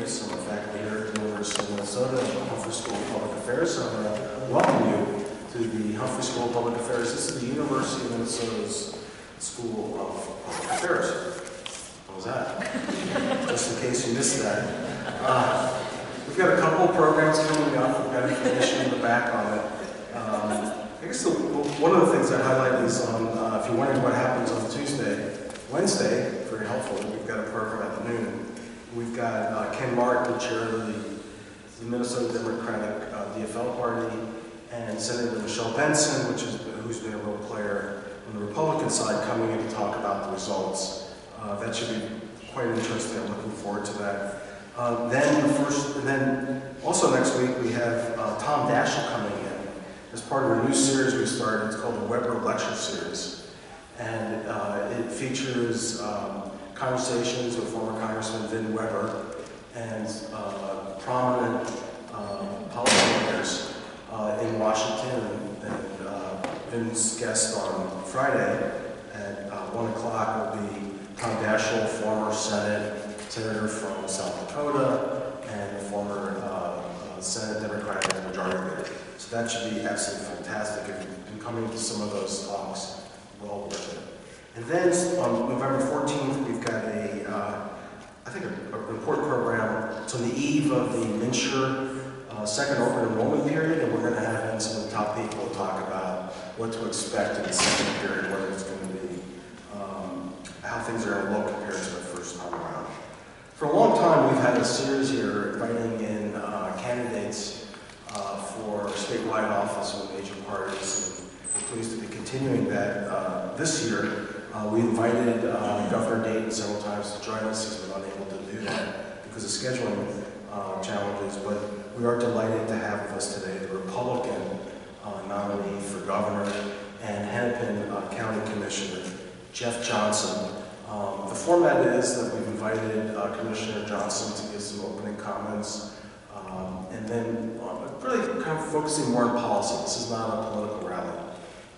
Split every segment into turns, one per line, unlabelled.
I'm a faculty here at the University of Minnesota at the Humphrey School of Public Affairs. So I want to welcome you to the Humphrey School of Public Affairs. This is the University of Minnesota's School of Public Affairs. What was that? Just in case you missed that. We've got a couple of programs coming up. We've got information in the back on it. I guess one of the things I highlight is on, if you're wondering what happens on Wednesday, very helpful, we've got a program at noon. We've got Ken Martin, the chair of the Minnesota Democratic DFL Party, and Senator Michelle Benson, who's been a real player on the Republican side, coming in to talk about the results. That should be quite interesting. I'm looking forward to that. Then also next week we have Tom Daschle coming in as part of a new series we started. It's called the Weber Lecture Series, and it features conversations with former Congressman Vin Weber and prominent policymakers in Washington. And Vin's guest on Friday at 1 o'clock will be Tom Daschle, former Senator from South Dakota, and former Senate Democratic Majority Leader. So that should be absolutely fantastic. If you've been coming to some of those talks, well worth it. And then on November 14th, we've got I think an important program. It's on the eve of the MNsure second open enrollment period, and we're going to have in some of the top people to talk about what to expect in the second period, whether it's going to be, how things are going to look compared to the first time around. For a long time, we've had a series here inviting in candidates for statewide office with major parties, and we're pleased to be continuing that this year. We invited Governor Dayton several times to join us. He's been unable to do that because of scheduling challenges, but we are delighted to have with us today the Republican nominee for governor and Hennepin County Commissioner, Jeff Johnson. The format is that we've invited Commissioner Johnson to give some opening comments, and then really kind of focusing more on policy. This is not a political rally.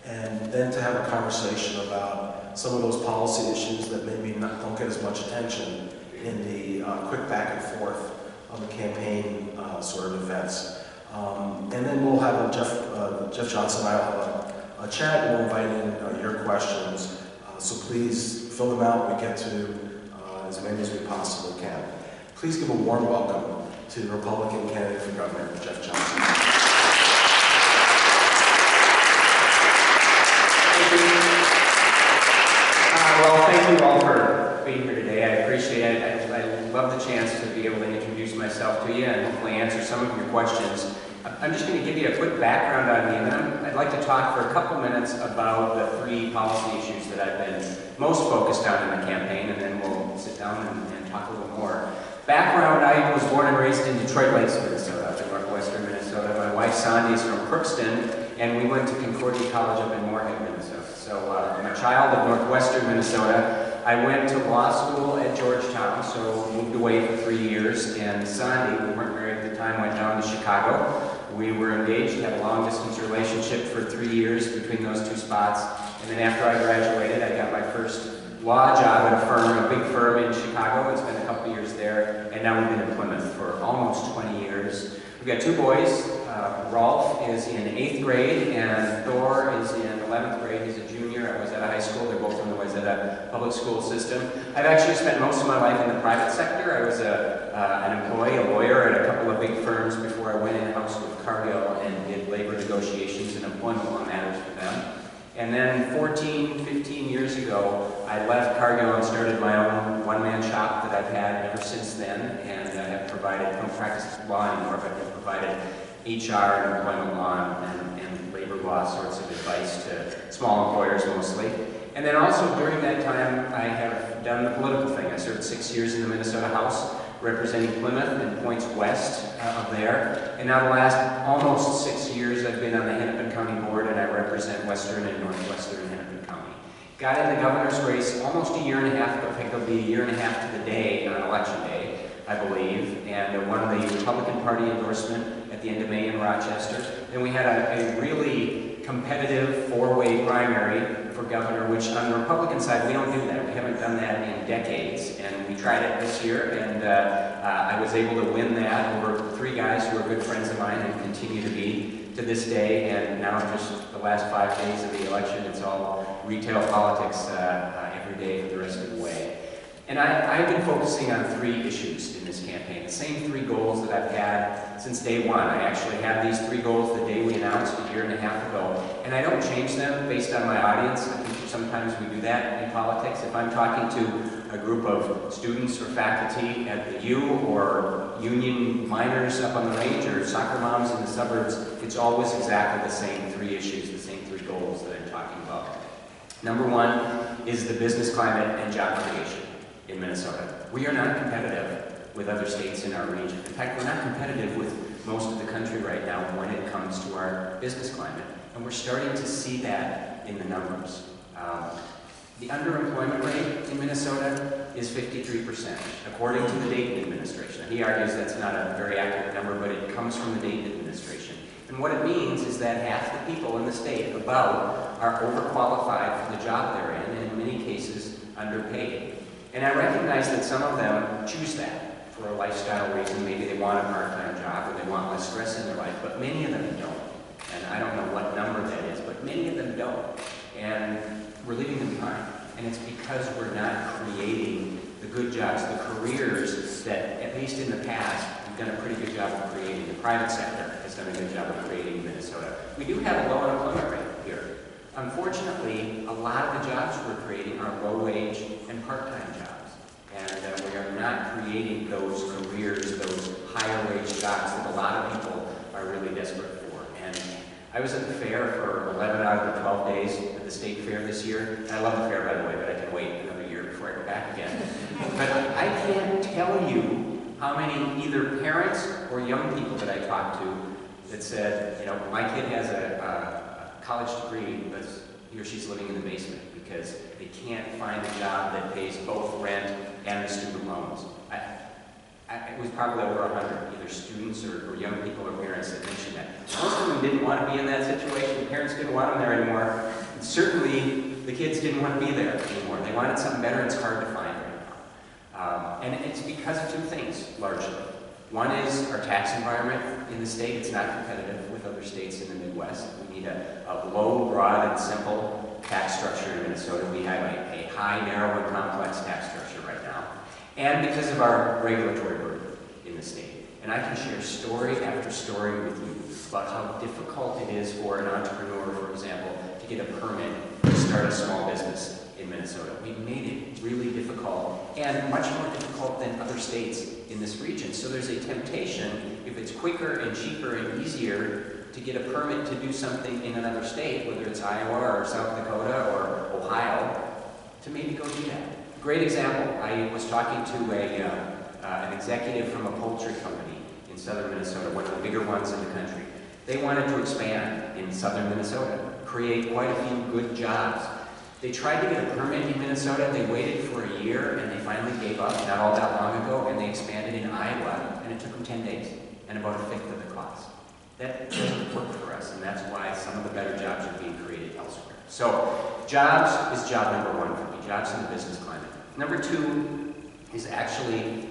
And then to have a conversation about some of those policy issues that maybe don't get as much attention in the quick back and forth of the campaign sort of events. And then we'll have Jeff Johnson and I will have a chat, and we'll invite in your questions. So please fill them out. We get to as many as we possibly can. Please give a warm welcome to the Republican candidate for governor, Jeff Johnson.
Well, thank you all for being here today. I appreciate it. I love the chance to be able to introduce myself to you and hopefully answer some of your questions. I'm just going to give you a quick background on me, and then I'd like to talk for a couple minutes about the three policy issues that I've been most focused on in the campaign, and then we'll sit down and talk a little more. Background, I was born and raised in Detroit Lakes, Minnesota, up in northwestern Minnesota. My wife, Sandy, is from Crookston, and we went to Concordia College up in Moorhead, Minnesota. So I'm a child of northwestern Minnesota. I went to law school at Georgetown, so moved away for 3 years, and Sandy, we weren't married at the time, went down to Chicago. We were engaged, had a long-distance relationship for 3 years between those two spots, and then after I graduated, I got my first law job at a firm, a big firm in Chicago, and spent a couple years there, and now we've been in Plymouth for almost 20 years. We've got two boys. Rolf is in 8th grade, and Thor is in 11th grade. He's a junior at Wayzata High School. They're both from the Wayzata public school system. I've actually spent most of my life in the private sector. I was an employee, a lawyer at a couple of big firms before I went in-house with Cargill and did labor negotiations and employment law matters for them. And then 14, 15 years ago, I left Cargill and started my own one-man shop that I've had ever since then, and I have provided, I don't practice law anymore, but I've provided HR and employment law and labor law sorts of advice to small employers mostly. And then also during that time, I have done the political thing. I served 6 years in the Minnesota House, representing Plymouth and points west of there. And now the last almost 6 years, I've been on the Hennepin County Board, and I represent western and northwestern Hennepin County. Got in the governor's race almost a year and a half ago. I think it'll be a year and a half to the day on election day, I believe, and won the Republican Party endorsement at the end of May in Rochester. Then we had a really competitive four-way primary for governor, which on the Republican side, we don't do that. We have haven't done that in decades, and we tried it this year, and I was able to win that over 3 guys who are good friends of mine and continue to be to this day. And now just the last 5 days of the election, it's all retail politics every day for the rest of the way. And I've been focusing on 3 issues in this campaign, the same 3 goals that I've had since day one. I actually had these 3 goals the day we announced a year and a half ago, and I don't change them based on my audience. I think sometimes we do that in politics. If I'm talking to a group of students or faculty at the U, or union miners up on the range, or soccer moms in the suburbs, it's always exactly the same 3 issues, the same 3 goals that I'm talking about. Number 1 is the business climate and job creation in Minnesota. We are not competitive with other states in our region. In fact, we're not competitive with most of the country right now when it comes to our business climate. And we're starting to see that in the numbers. The underemployment rate in Minnesota is 53%, according to the Dayton administration. He argues that's not a very accurate number, but it comes from the Dayton administration. And what it means is that half the people in the state above are overqualified for the job they're in, and in many cases underpaid. And I recognize that some of them choose that for a lifestyle reason. Maybe they want a part-time job or they want less stress in their life, but many of them don't. And I don't know what number that is, but many of them don't. And we're leaving them behind. And it's because we're not creating the good jobs, the careers that, at least in the past, we've done a pretty good job of creating. The private sector has done a good job of creating in Minnesota. We do have a low unemployment rate here. Unfortunately, a lot of the jobs we're creating are low-wage and part-time jobs. And we are not creating those careers, those higher-wage jobs that a lot of people are really desperate for. And I was at the fair for 11 out of the 12 days at the state fair this year. And I love the fair, by the way, but I can wait another year before I go back again. But I can't tell you how many either parents or young people that I talked to that said, you know, my kid has a college degree, but he or she's living in the basement because they can't find a job that pays both rent and the student loans. It was probably over 100, either students or young people or parents that mentioned that. Most of them didn't want to be in that situation. The parents didn't want them there anymore. And certainly, the kids didn't want to be there anymore. They wanted something better, and it's hard to find right now. And it's because of 2 things, largely. One is our tax environment in the state. It's not competitive with other states in the Midwest. We need a low, broad, and simple tax structure in Minnesota. We have a high, narrow, and complex tax structure right now. And because of our regulatory burden in the state. And I can share story after story with you about how difficult it is for an entrepreneur, for example, to get a permit to start a small business in Minnesota. We've made it really difficult, and much more difficult than other states in this region. So there's a temptation, if it's quicker and cheaper and easier to get a permit to do something in another state, whether it's Iowa or South Dakota or Ohio, to maybe go do that. Great example, I was talking to an executive from a poultry company in southern Minnesota, one of the bigger ones in the country. They wanted to expand in southern Minnesota, create quite a few good jobs. They tried to get a permit in Minnesota, they waited for a year, and they finally gave up not all that long ago, and they expanded in Iowa, and it took them 10 days, and about 1/5 of the cost. That doesn't work for us, and that's why some of the better jobs are being created elsewhere. So, jobs is job number 1 for me, jobs in the business climate. Number 2 is actually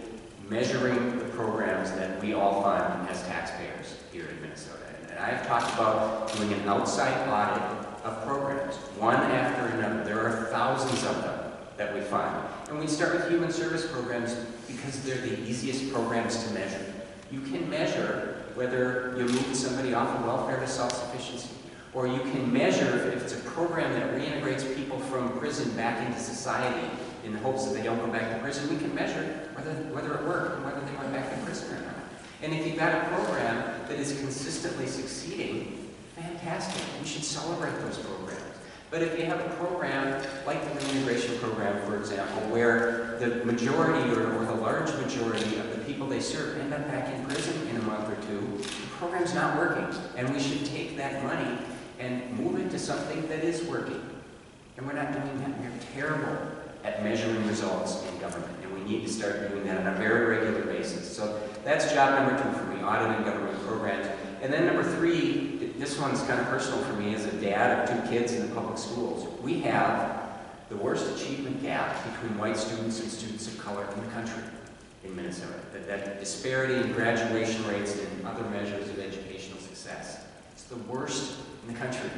measuring the programs that we all fund as taxpayers here in Minnesota. And I've talked about doing an outside audit of programs, one after another. There are thousands of them that we fund. And we start with human service programs because they're the easiest programs to measure. You can measure whether you move somebody off of welfare to self-sufficiency, or you can measure if it's a program that reintegrates people from prison back into society in the hopes that they don't go back to prison. We can measure whether it worked and whether they went back to prison or not. And if you've got a program that is consistently succeeding, fantastic. We should celebrate those programs. But if you have a program like the reintegration program, for example, where the majority or the large majority of the people they serve end up back in prison in a month or 2, the program's not working. And we should take that money and move it to something that is working. And we're not doing that. We're terrible at measuring results in government. And we need to start doing that on a very regular basis. So that's job number 2 for me, auditing government programs. And then number 3, this one's kind of personal for me as a dad of 2 kids in the public schools. We have the worst achievement gap between white students and students of color in the country in Minnesota. That disparity in graduation rates and other measures of educational success. It's the worst in the country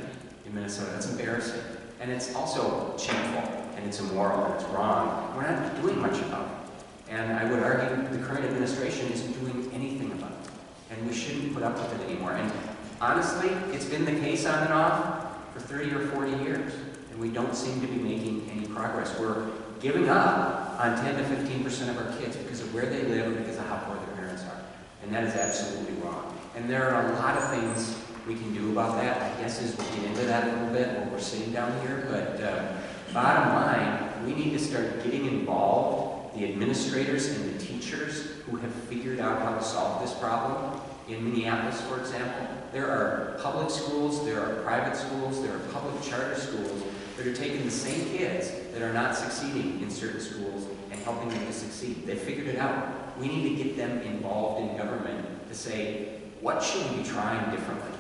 in Minnesota. It's embarrassing. And it's also shameful, and it's immoral, and it's wrong. We're not doing much about it. And I would argue the current administration isn't doing anything about it. And we shouldn't put up with it anymore. And honestly, it's been the case on and off for 30 or 40 years. And we don't seem to be making any progress. We're giving up on 10 to 15% of our kids because of where they live and because of how poor their parents are. And that is absolutely wrong. And there are a lot of things we can do about that. I guess as we get into that a little bit while we're sitting down here. But bottom line, we need to start getting involved, the administrators and the teachers who have figured out how to solve this problem. In Minneapolis, for example, there are public schools, there are private schools, there are public charter schools that are taking the same kids that are not succeeding in certain schools and helping them to succeed. They figured it out. We need to get them involved in government to say, what should we be trying differently?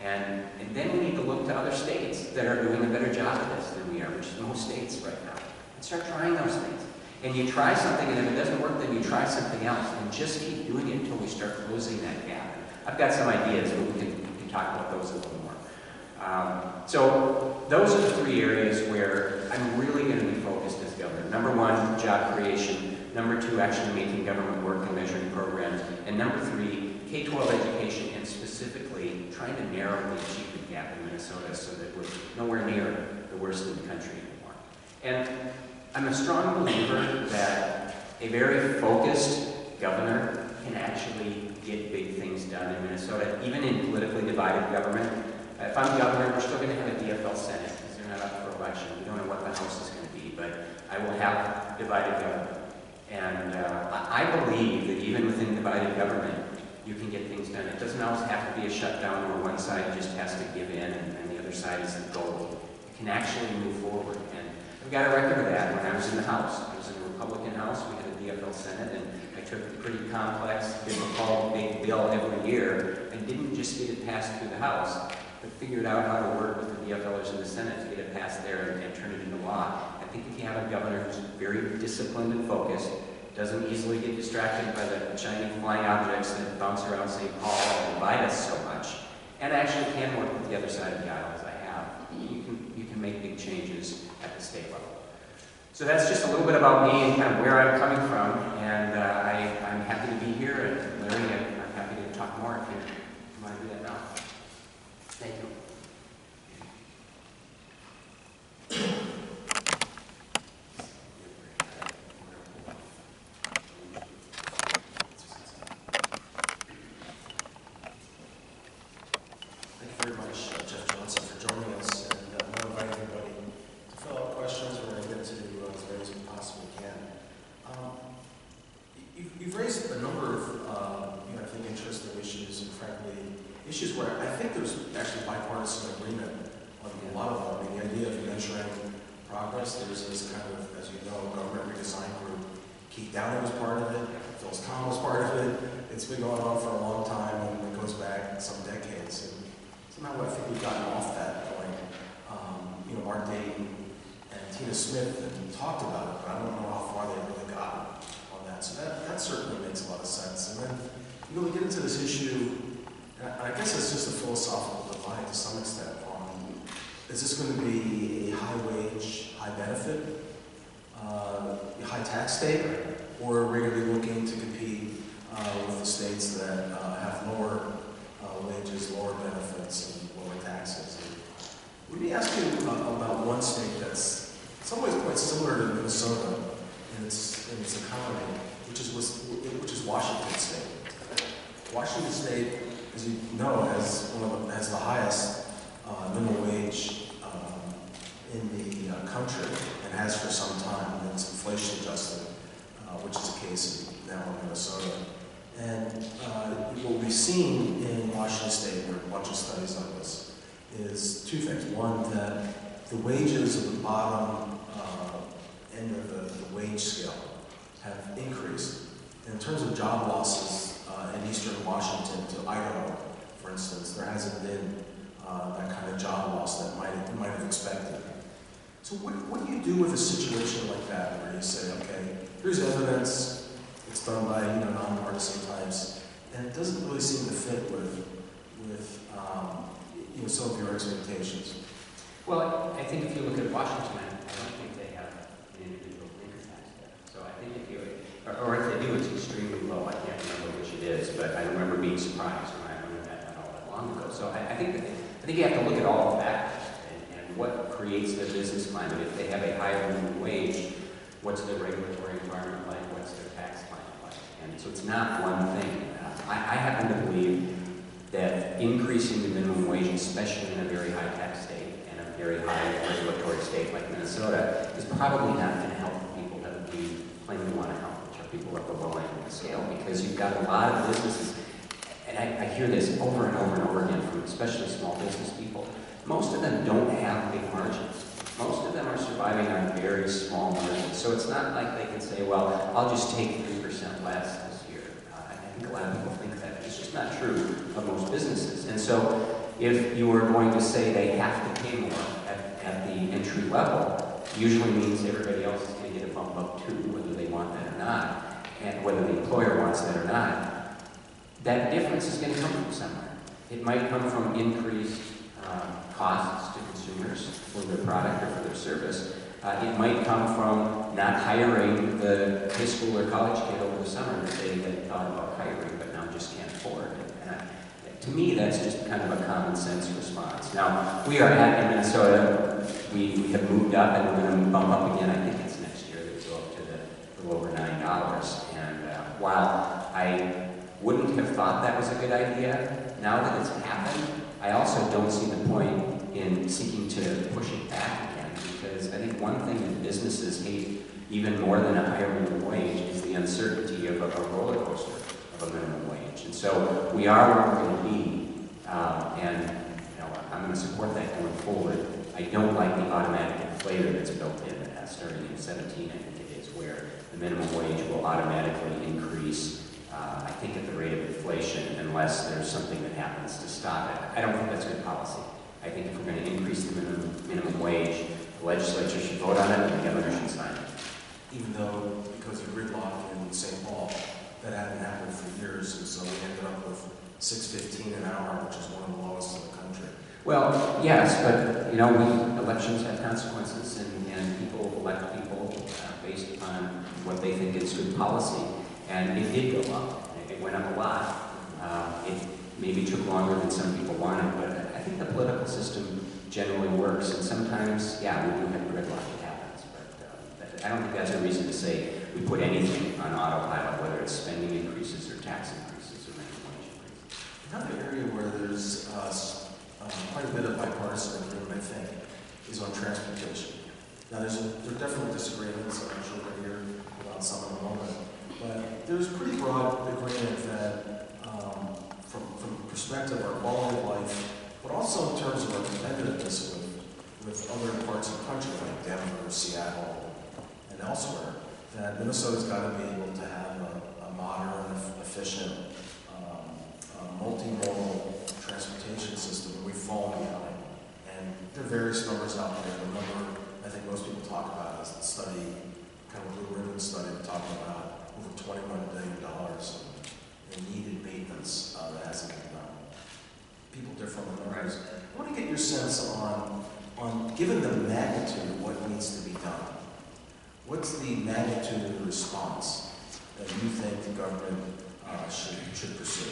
And then we need to look to other states that are doing a better job of this than we are, which is most states right now, and start trying those things. And you try something, and if it doesn't work, then you try something else, and just keep doing it until we start closing that gap. I've got some ideas, but we can talk about those a little more. So those are the three areas where I'm really going to be focused as governor. Number one, job creation. Number two, actually making government work and measuring programs. And number three, K-12 education, and specifically trying to narrow the achievement gap in Minnesota so that we're nowhere near the worst in the country anymore. And I'm a strong believer that a very focused governor can actually get big things done in Minnesota, even in politically divided government. If I'm governor, we're still going to have a DFL Senate because they're not up for election. We don't know what the House is going to be, but I will have divided government. And I believe that even within divided government, you can get things done. It doesn't always have to be a shutdown where one side just has to give in and the other side is the goal. It can actually move forward. And I've got a record of that. When I was in the House, I was in the Republican House, we had a DFL Senate, and I took a pretty complex, difficult, big bill every year and didn't just get it passed through the House, but figured out how to work with the DFLers in the Senate to get it passed there and turn it into law. I think if you have a governor who's very disciplined and focused, doesn't easily get distracted by the shiny flying objects that bounce around St. Paul and divide us so much, and actually can work with the other side of the aisle as I have, you can make big changes at the state level. So that's just a little bit about me and kind of where I'm coming from, and I'm happy to be here, and Larry, I'm happy to talk more if you want to do that now. Thank you.
Issues where I think there's actually bipartisan agreement on a lot of them. I mean, the idea of measuring progress, there's this kind of, as you know, government redesign group. Keith Downey was part of it, Phyllis Tom was part of it. It's been going on for a long time, and it goes back some decades. And somehow I think we've gotten off that point. Mark Dayton and Tina Smith have talked about it, but I don't know how far they really got on that. So that certainly makes a lot of sense. And then you really get into this issue. I guess it's just a philosophical divide to some extent on, is this going to be a high wage, high benefit, high tax state, or are we going to be looking to compete with the states that have lower wages, lower benefits, and lower taxes? And we'd be asking about one state that's in some ways quite similar to Minnesota in its economy, which is Washington State. Washington State, as you know, has the highest minimum wage in the country, and has for some time, and it's inflation adjusted, which is the case now in Minnesota. And what we've seen in Washington State, there are a bunch of studies on this, is two things. One, that the wages of the bottom end of the wage scale have increased. And in terms of job losses in eastern Washington to Idaho, for instance, there hasn't been that kind of job loss that might have expected. So what do you do with a situation like that where you say, okay, here's evidence, it's done by nonpartisan types, and it doesn't really seem to fit with some of your expectations?
Well, I think if you look at Washington, I don't think they have an individual income tax there. So I think if you, or if they do, it's extremely low. I can't remember which it is, but I remember being surprised when I learned that not all that long ago. So I think you have to look at all the factors and what creates their business climate. If they have a higher minimum wage, what's their regulatory environment like? What's their tax climate like? And so it's not one thing. I happen to believe that increasing the minimum wage, especially in a very high tax state and a very high regulatory state like Minnesota, is probably not going to help the people that we plainly want to help, which are people at the low end of the scale, because you've got a lot of businesses, and I hear this over and over and over again from especially small business people. Most of them don't have big margins. Most of them are surviving on very small margins. So it's not like they can say, well, I'll just take 3% less this year. I think a lot of people think that. It's just not true of most businesses. And so if you are going to say they have to pay more at the entry level, usually means everybody else is going to get a bump up too, whether they want that or not, and whether the employer wants that or not. That difference is going to come from somewhere. It might come from increased costs to consumers for their product or for their service. It might come from not hiring the high school or college kid over the summer that they had thought about hiring but now just can't afford. To me, that's just kind of a common sense response. Now, we are in Minnesota. We have moved up and we're going to bump up again. I think it's next year that we go up to the little over $9. And while I wouldn't have thought that was a good idea, now that it's happened, I also don't see the point in seeking to push it back again, because I think one thing that businesses hate even more than a higher minimum wage is the uncertainty of a roller coaster of a minimum wage. And so we are where we're going to be, and I'm going to support that going forward. I don't like the automatic inflator that's built in, starting in 17, I think it is, where the minimum wage will automatically increase, I think at the rate of inflation, unless there's something that happens to stop it. I don't think that's good policy. I think if we're going to increase the minimum wage, the legislature should vote on it and the governor should sign it.
Even though, because of gridlock in St. Paul, that hadn't happened for years, and so we ended up with $6.15 an hour, which is one of the lowest in the country.
Well, yes, but elections have consequences, and people elect people based upon what they think is good policy. And it did go up. It went up a lot. It maybe took longer than some people wanted, but I think the political system generally works. And sometimes, yeah, we do have gridlock. It happens. But I don't think that's a reason to say we put anything on autopilot, whether it's spending increases or tax increases or minimum wage increases.
Another area where there's quite a bit of bipartisan agreement, I think, is on transportation. Now, there are definitely disagreements, and I'm sure we'll hear about some in a moment. But there's pretty broad agreement that, from the perspective of our quality of life, but also in terms of our competitiveness with other parts of the country, like Denver, Seattle, and elsewhere, that Minnesota's got to be able to have a modern, efficient, multimodal transportation system, and we've fallen behind. And there are various numbers out there. The number I think most people talk about is the study, kind of Blue Ribbon study, talking about over $21 billion in needed maintenance that hasn't been done. People differ on the numbers. I want to get your sense on given the magnitude of what needs to be done, what's the magnitude of the response that you think the government should pursue?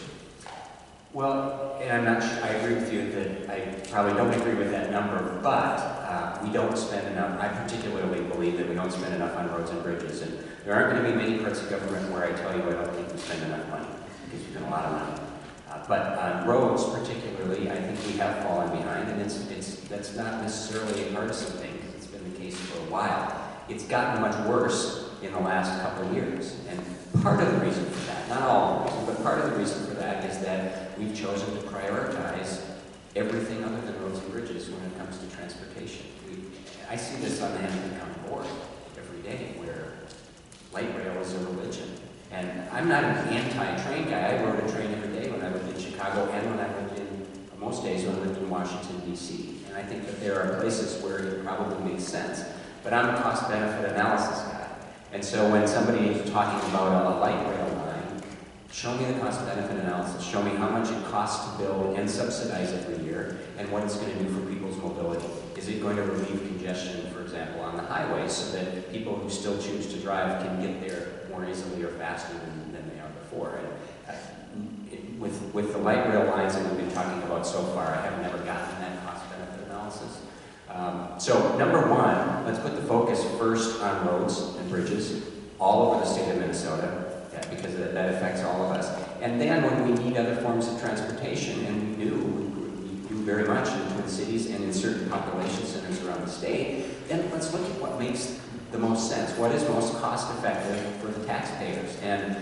Well, and I'm not sure, I agree with you that I probably don't agree with that number, but we don't spend enough. I particularly believe that we don't spend enough on roads and bridges, and there aren't going to be many parts of government where I tell you I don't think we spend enough money, because we spend a lot of money. But on roads particularly, I think we have fallen behind, and that's not necessarily a partisan thing, because it's been the case for a while. It's gotten much worse in the last couple of years, and part of the reason for that, not all of the reason, but part of the reason for that is that we've chosen to prioritize everything other than roads and bridges when it comes to transportation. I see this on the Hamilton County Board every day, where light rail is a religion. And I'm not an anti-train guy. I rode a train every day when I lived in Chicago and when I lived in, most days when I lived in Washington. Washington, D.C. And I think that there are places where it probably makes sense. But I'm a cost-benefit analysis guy. And so when somebody is talking about a light rail line, show me the cost-benefit analysis. Show me how much it costs to build and subsidize every year, and what it's going to do for people's mobility. Is it going to relieve congestion, for example, on the highway, so that people who still choose to drive can get there more easily or faster than they are before? And with the light rail lines that we've been talking about so far, I have never gotten that cost-benefit analysis. So number one, let's put the focus first on roads and bridges all over the state of Minnesota, because that affects all of us. And then when we need other forms of transportation, and we do very much in Twin Cities and in certain population centers around the state, then let's look at what makes the most sense. What is most cost effective for the taxpayers? And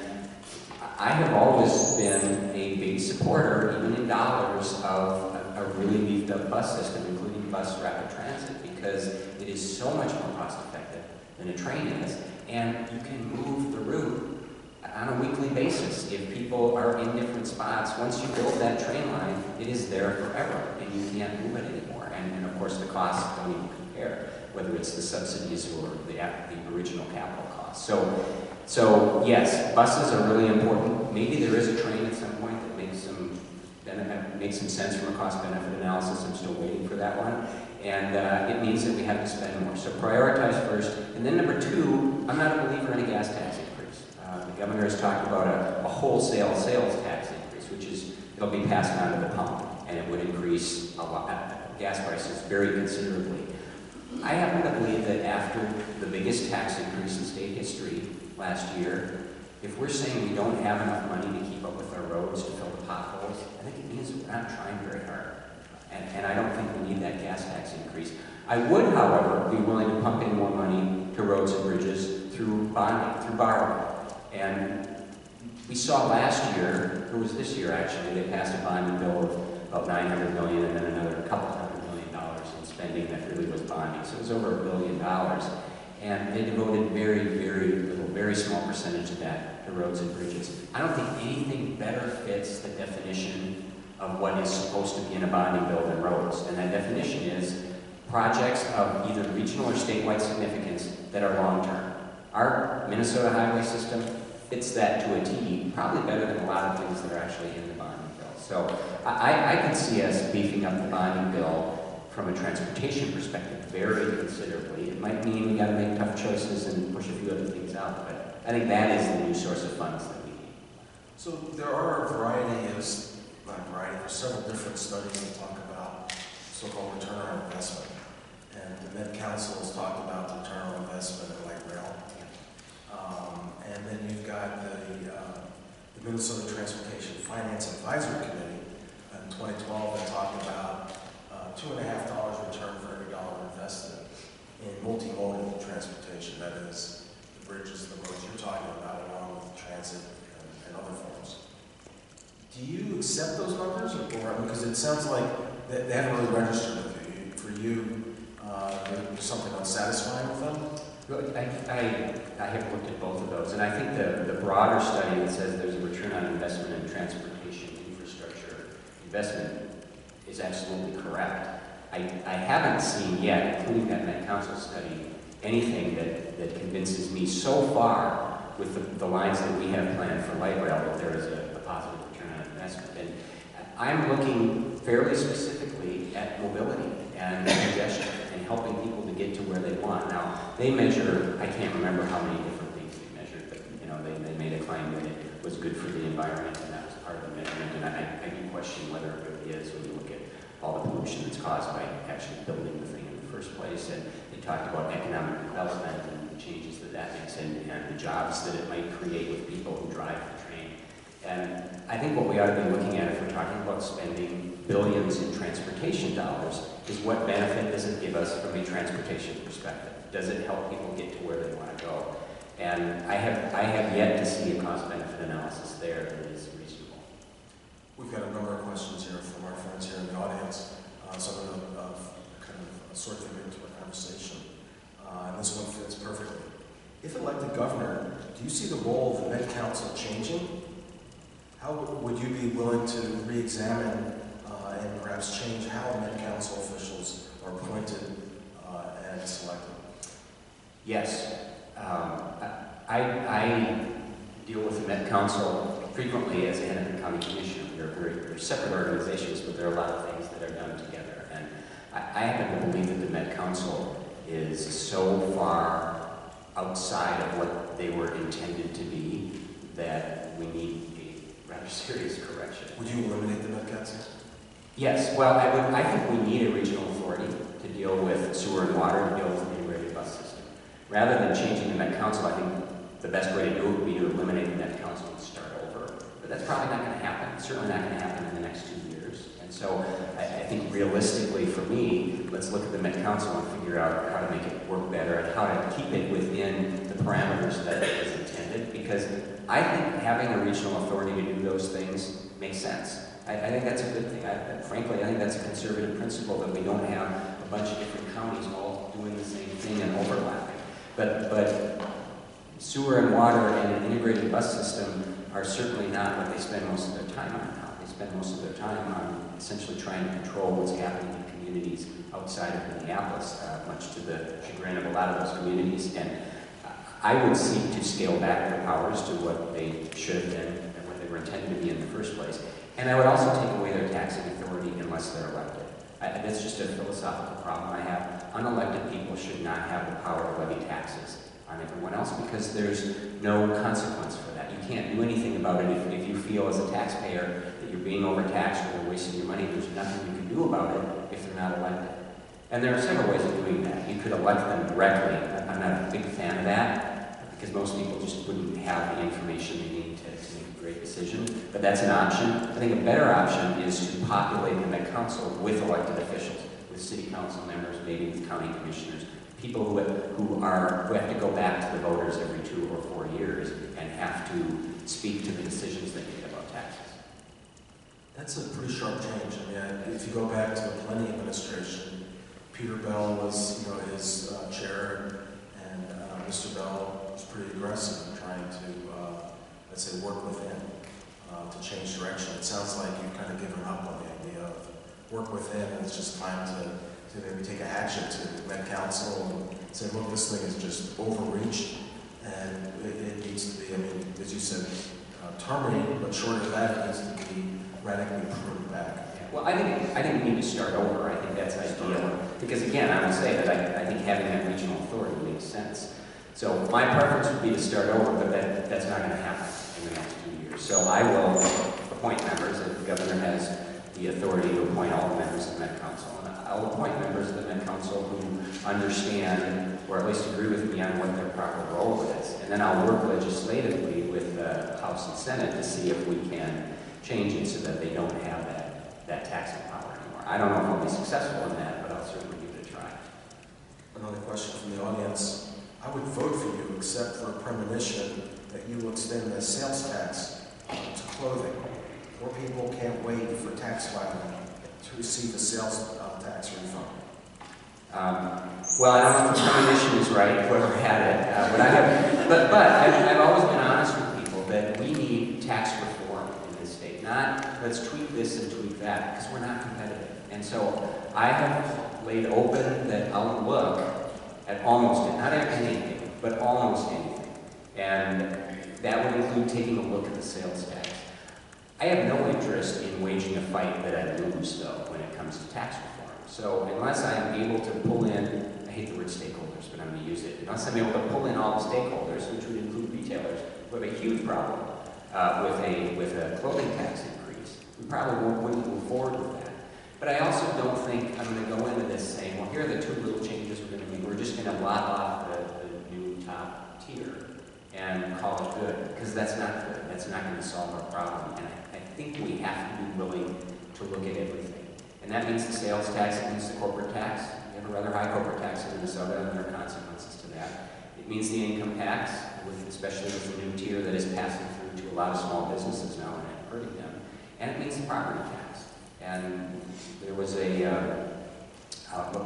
I have always been a big supporter, even in dollars, of a really beefed up bus system, including bus rapid transit, because it is so much more cost effective than a train is, and you can move the route on a weekly basis. If people are in different spots, once you build that train line, it is there forever, and you can't move it anymore. And of course, the costs don't even compare, whether it's the subsidies or the original capital costs. So yes, buses are really important. Maybe there is a train at some point that makes some sense from a cost-benefit analysis. I'm still waiting for that one. And it means that we have to spend more. So prioritize first. And then number two, I'm not a believer in a gas tax increase. The governor has talked about a wholesale sales tax increase, which is, it'll be passed on to the pump, and it would increase gas prices very considerably. I happen to believe that after the biggest tax increase in state history last year, if we're saying we don't have enough money to keep up with our roads to fill the potholes, I think it means that we're not trying very hard. And I don't think we need that gas tax increase. I would, however, be willing to pump in more money to roads and bridges through bonding, through borrowing. And we saw last year, or was this year actually, they passed a bonding bill of about $900 million and then another couple $100 million in spending that really was bonding. So it was over $1 billion. And they devoted very, very little, very small percentage of that to roads and bridges. I don't think anything better fits the definition of what is supposed to be in a bonding bill than roads. And that definition is projects of either regional or statewide significance that are long-term. Our Minnesota highway system fits that to a T, probably better than a lot of things that are actually in the bonding bill. So I can see us beefing up the bonding bill from a transportation perspective very considerably. It might mean we got to make tough choices and push a few other things out, but I think that is the new source of funds that we need.
So there are there's several different studies that talk about so-called return on investment. And the Met Council has talked about the return on investment in light rail. And then you've got the Minnesota Transportation Finance Advisory Committee in 2012 that talked about $2.50 return for every dollar invested in multimodal transportation. That is, the bridges, the roads you're talking about, along with transit and other forms. Do you accept those numbers, or because it sounds like they haven't really registered with you? For you, there's something unsatisfying with them?
I have looked at both of those, and I think the broader study that says there's a return on investment in transportation infrastructure investment is absolutely correct. I haven't seen yet, including that Met Council study, anything that convinces me so far with the lines that we have planned for light rail that there is a positive return on investment. And I'm looking fairly specifically at mobility and congestion and helping people to get to where they want. Now, they measure, I can't remember how many different things they measured, but they made a claim that it was good for the environment, and that was part of the measurement. And I do question whether it really is when you look at all the pollution that's caused by actually building the thing in the first place. And they talked about economic development and the changes that makes and the jobs that it might create with people who drive the train. And I think what we ought to be looking at if we're talking about spending billions in transportation dollars is what benefit does it give us from a transportation perspective? Does it help people get to where they want to go? And I have yet to see a cost-benefit analysis there that is reasonable.
We've got a number of questions here from our friends here in the audience. Some of them kind of sort them into a conversation. And this one fits perfectly. If elected governor, do you see the role of the Met Council changing? How would you be willing to re-examine and perhaps perhaps change how Met Council officials are appointed and selected?
Yes. I deal with the Met Council frequently as a Hennepin County Commissioner. They're separate organizations, but there are a lot of things that are done together. And I happen to believe that the Met Council is so far outside of what they were intended to be that we need a rather serious correction.
Would you eliminate the Met Council?
Yes, well, I think we need a regional authority to deal with sewer and water, to deal with the integrated bus system. Rather than changing the Met Council, I think the best way to do it would be to eliminate the Met Council and start over. But that's probably not going to happen. It's certainly not going to happen in the next 2 years. And so I think realistically for me, let's look at the Met Council and figure out how to make it work better and how to keep it within the parameters that it was intended. Because I think having a regional authority to do those things makes sense. I think that's a good thing. Frankly, I think that's a conservative principle, that we don't have a bunch of different counties all doing the same thing and overlapping. But sewer and water and an integrated bus system are certainly not what they spend most of their time on now. They spend most of their time on essentially trying to control what's happening in communities outside of Minneapolis, much to the chagrin of a lot of those communities. And I would seek to scale back their powers to what they should have been and what they were intended to be in the first place. And I would also take away their taxing authority unless they're elected. That's just a philosophical problem I have. Unelected people should not have the power to levy taxes on everyone else, because there's no consequence for that. You can't do anything about it if you feel as a taxpayer that you're being overtaxed or they're wasting your money. There's nothing you can do about it if they're not elected. And there are several ways of doing that. You could elect them directly. I'm not a big fan of that, because most people just wouldn't have the information they need to make a great decision. But that's an option. I think a better option is to populate the Met Council with elected officials, with city council members, maybe with county commissioners, people who have to go back to the voters every 2 or 4 years and have to speak to the decisions they make about taxes.
That's a pretty sharp change. I mean, if you go back to the Plenty administration, Peter Bell was, his chair, and Mr. Bell was pretty aggressive in trying to, let's say, work with him to change direction. It sounds like you've kind of given up on the idea of work with him, and it's just time to maybe take a hatchet to the Met Council and say, look, this thing is just overreached, and it needs to be, I mean, as you said, terminated, but short of that, it needs to be radically pruned back.
Well, I think we need to start over. I think that's ideal. Because again, I would say that I think having that regional authority makes sense. So my preference would be to start over, but that's not going to happen in the next 2 years. So I will appoint members. The governor has the authority to appoint all the members of the Met Council. And I'll appoint members of the Met Council who understand, or at least agree with me on what their proper role is. And then I'll work legislatively with the House and Senate to see if we can change it so that they don't have that taxing power anymore. I don't know if I'll be successful in that, but I'll certainly give it a try.
Another question from the audience. I would vote for you, except for a premonition that you will extend the sales tax to clothing. Poor people can't wait for tax filing to receive a sales tax refund.
Well, I don't know if the premonition is right, whoever had it, but I've always been honest with people that we need tax reform in this state. Not let's tweak this and tweak that, because we're not competitive. And so I have laid open that I'll look at almost it, not anything, but almost anything. And that would include taking a look at the sales tax. I have no interest in waging a fight that I lose, though, when it comes to tax reform. So unless I'm able to pull in, I hate the word stakeholders, but I'm going to use it. Unless I'm able to pull in all the stakeholders, which would include retailers, we have a huge problem with a clothing tax increase. We probably wouldn't move forward with that. But I also don't think I'm going to go into this saying, well, here are the 2 little changes we're going to make. We're just going to lop off the new top tier and call it good, because that's not good. That's not going to solve our problem. And I think we have to be willing to look at everything. And that means the sales tax, it means the corporate tax. We have a rather high corporate tax in Minnesota, and there are consequences to that. It means the income tax, especially with the new tier that is passing through to a lot of small businesses now and hurting them. And it means the property tax. And there was a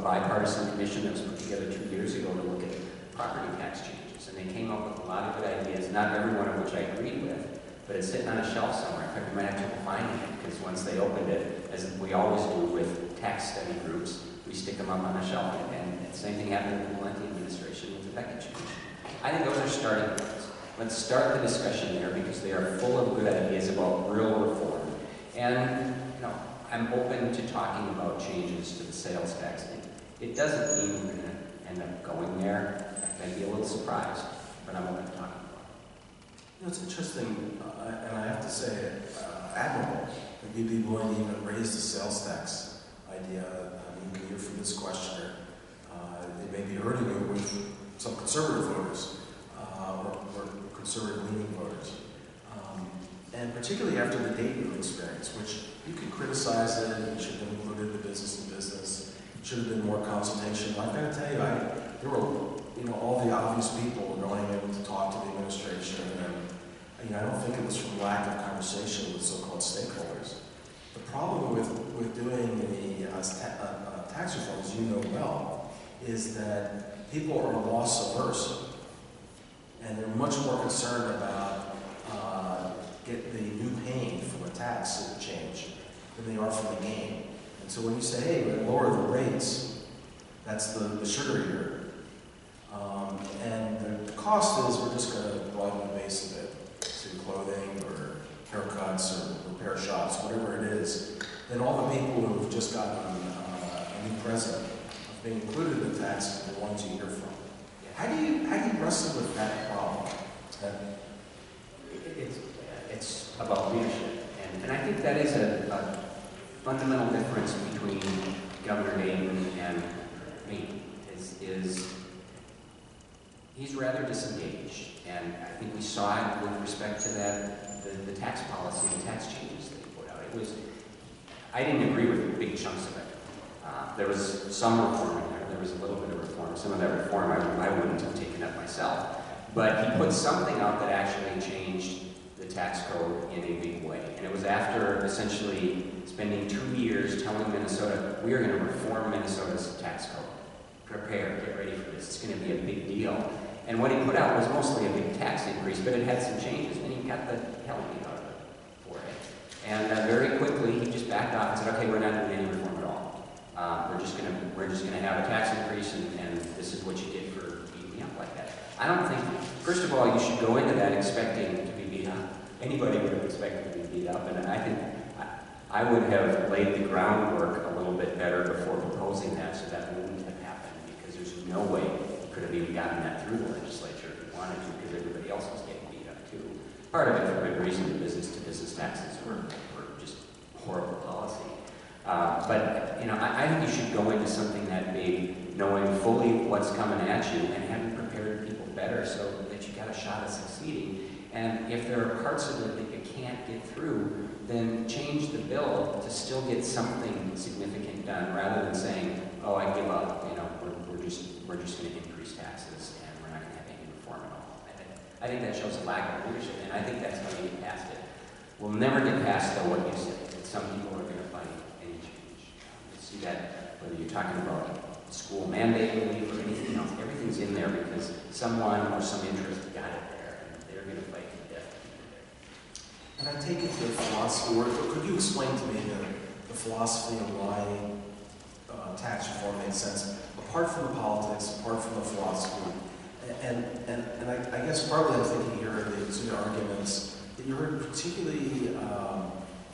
bipartisan commission that was put together 2 years ago to look at property tax changes. And they came up with a lot of good ideas, not every one of which I agreed with, but it's sitting on a shelf somewhere. In fact, we might have trouble finding it, because once they opened it, as we always do with tax study groups, we stick them up on a shelf. And the same thing happened in the Valenti administration with the Beckett Commission. I think those are starting points. Let's start the discussion there, because they are full of good ideas about real reform. And, you know, I'm open to talking about changes to the sales tax thing. It doesn't mean we're going to end up going there. In fact, I'd be a little surprised, but I'm open to talking about it.
You know, it's interesting, and I have to say, admirable that you'd be willing to even raise the sales tax idea. I mean, you can hear from this questioner, they may be hurting you with some conservative voters, or conservative-leaning voters. And particularly after the Dayton experience, which you could criticize it, it should have been included in the business and business, it should have been more consultation. I've got to tell you, there were, you know, all the obvious people were going in to talk to the administration, and you know, I don't think it was from lack of conversation with so-called stakeholders. The problem with doing the tax reform, as you know well, is that people are loss averse, and they're much more concerned about get the new pain from a tax change than they are from the gain. And so when you say, hey, we're going to lower the rates, that's the sugar here. And the cost is we're just going to broaden the base of it to clothing or haircuts or repair shops, whatever it is. Then all the people who have just gotten a new president of being included in the tax are the ones you hear from. How do you wrestle with that problem?
It's about leadership, and I think that is a fundamental difference between Governor Dayton and me. Is he's rather disengaged, and I think we saw it with respect to the tax policy, the tax changes that he put out. I didn't agree with big chunks of it. There was some reform in there. There was a little bit of reform. Some of that reform I wouldn't have taken up myself. But he put something out that actually changed the tax code in a big way. And it was after essentially spending 2 years telling Minnesota, we are going to reform Minnesota's tax code. Prepare, get ready for this. It's going to be a big deal. And what he put out was mostly a big tax increase, but it had some changes, and he got the hell beat out of it for it. And very quickly, he just backed off and said, okay, we're not doing any reform at all. We're just gonna have a tax increase, and this is what you get for beating me up like that. I don't think, first of all, you should go into that expecting to be beat up. Anybody would have expected to be beat up, and I think I would have laid the groundwork a little bit better before proposing that, so that wouldn't have happened, because there's no way you could have even gotten that through the legislature if you wanted to, because everybody else was getting beat up too. Part of it for good reason, the business-to-business taxes were just horrible policy. But you know, I think you should go into something that big, knowing fully what's coming at you and having prepared people better so that you got a shot at succeeding. And if there are parts of it that you can't get through, then change the bill to still get something significant done, rather than saying, "Oh, I give up. You know, we're just going to increase taxes and we're not going to have any reform at all." I think that shows a lack of leadership, and I think that's how you get past it. We'll never get past though what you said, that some people are going to fight any change. You see that whether you're talking about school mandate relief or anything else, everything's in there because someone or some interest got it there, and they're going to fight to the death to keep it there.
And I take it the philosophy, or could you explain to me the philosophy of why tax reform makes sense, apart from the politics, apart from the philosophy? And I guess partly I'm thinking here of the arguments that you heard particularly, you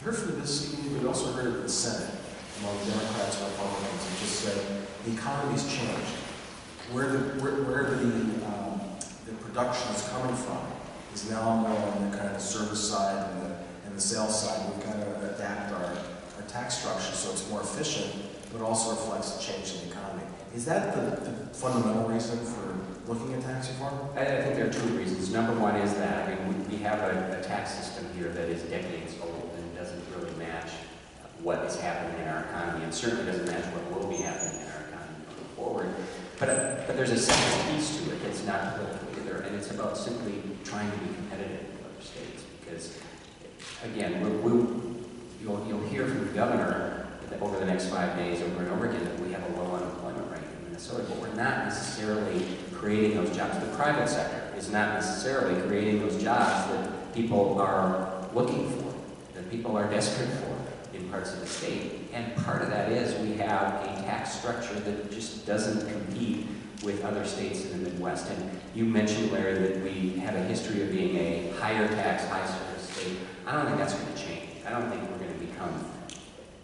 heard from the business community, but you also heard of the Senate among Democrats and Republicans, and just said the economy's changed. Where the production is coming from is now more on the kind of service side and the sales side. We've got to adapt our tax structure so it's more efficient, but also reflects the change in the economy. Is that the fundamental reason for looking at tax reform?
I think there are two reasons. Number one is that, I mean, we have a tax system here that is decades old and doesn't really match what is happening in our economy, and certainly doesn't match what will be happening in our economy going forward. But there's a second piece to it that's not political either, and it's about simply trying to be competitive with other states. Because, again, you'll hear from the governor over the next 5 days over and over again that we have a low unemployment rate in Minnesota, but we're not necessarily creating those jobs. The private sector is not necessarily creating those jobs that people are looking for, that people are desperate for in parts of the state. And part of that is we have a tax structure that just doesn't compete with other states in the Midwest. And you mentioned, Larry, that we have a history of being a higher tax, high service state. I don't think that's going to change. I don't think we're going to become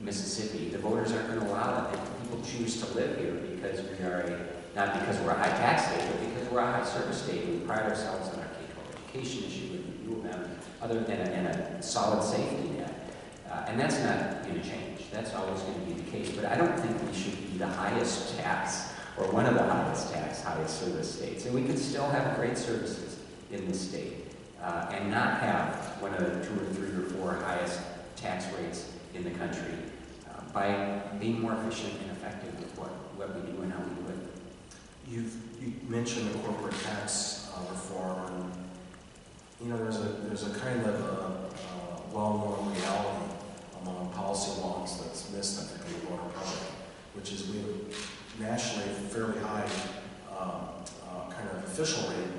Mississippi. The voters aren't going to allow it. People choose to live here because we are not because we're a high tax state, but because we're a high service state. We pride ourselves on our K-12 education issue with the UM, other than a solid safety net. And that's not going to change. That's always going to be the case. But I don't think we should be the highest tax or one of the highest tax, highest service states. And we could still have great services in this state and not have one of the 2 or 3 or 4 highest tax rates in the country by being more efficient and effective with what we do and how we do it.
You mentioned the corporate tax reform, and you know there's a kind of well-known reality among policy wonks that's missed, I think, in the voter public, which is we have nationally a fairly high kind of official rate,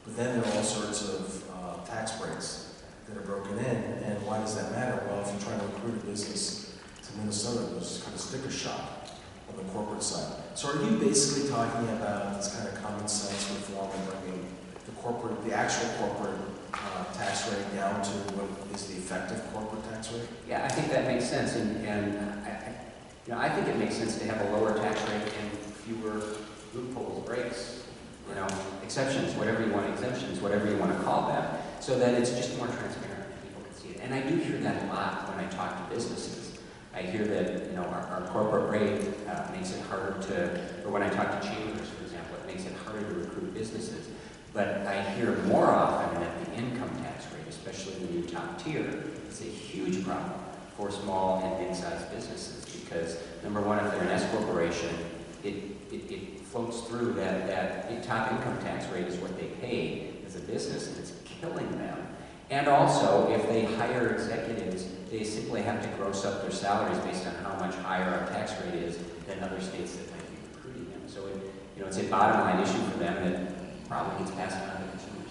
but then there are all sorts of tax breaks that are broken in. And why does that matter? Well, if you're trying to recruit a business to Minnesota, there's kind of sticker shock on the corporate side. So are you basically talking about this kind of common sense reform and bringing the actual corporate tax rate down to what is the effective corporate tax rate?
Yeah, I think that makes sense, and I think it makes sense to have a lower tax rate and fewer loopholes, breaks, exceptions, whatever you want, exemptions, whatever you want to call them, so that it's just more transparent and people can see it. And I do hear that a lot when I talk to businesses. I hear that our corporate rate makes it harder to, or when I talk to chambers, for example, it makes it harder to recruit businesses. But I hear more often that the income tax rate, especially the new top tier, is a huge problem for small and mid-sized businesses because, number one, if they're an S corporation, it floats through that the top income tax rate is what they pay as a business, and it's killing them. And also, if they hire executives, they simply have to gross up their salaries based on how much higher our tax rate is than other states that might be recruiting them. So it's a bottom line issue for them, and it probably gets passed on to consumers.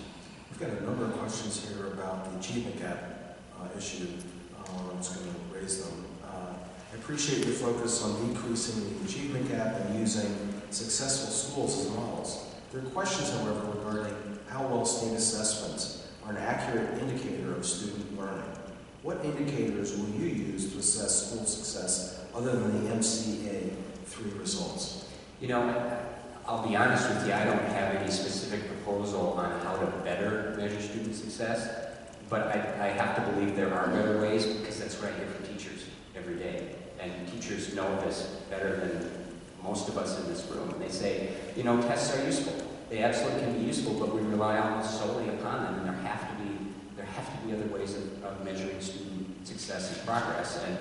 We've got a number of questions here about the achievement gap issue. I'm just going to raise them. I appreciate your focus on decreasing the achievement gap and using successful schools as models. There are questions, however, regarding how well state assessments are an accurate indicator of student learning. What indicators will you use to assess school success other than the MCA 3 results?
I'll be honest with you, I don't have any specific proposal on how to better measure student success, but I have to believe there are better ways because that's what I hear from teachers every day. And teachers know this better than most of us in this room. And they say, tests are useful. They absolutely can be useful, but we rely almost solely upon them, and there have to be other ways of measuring student success and progress. And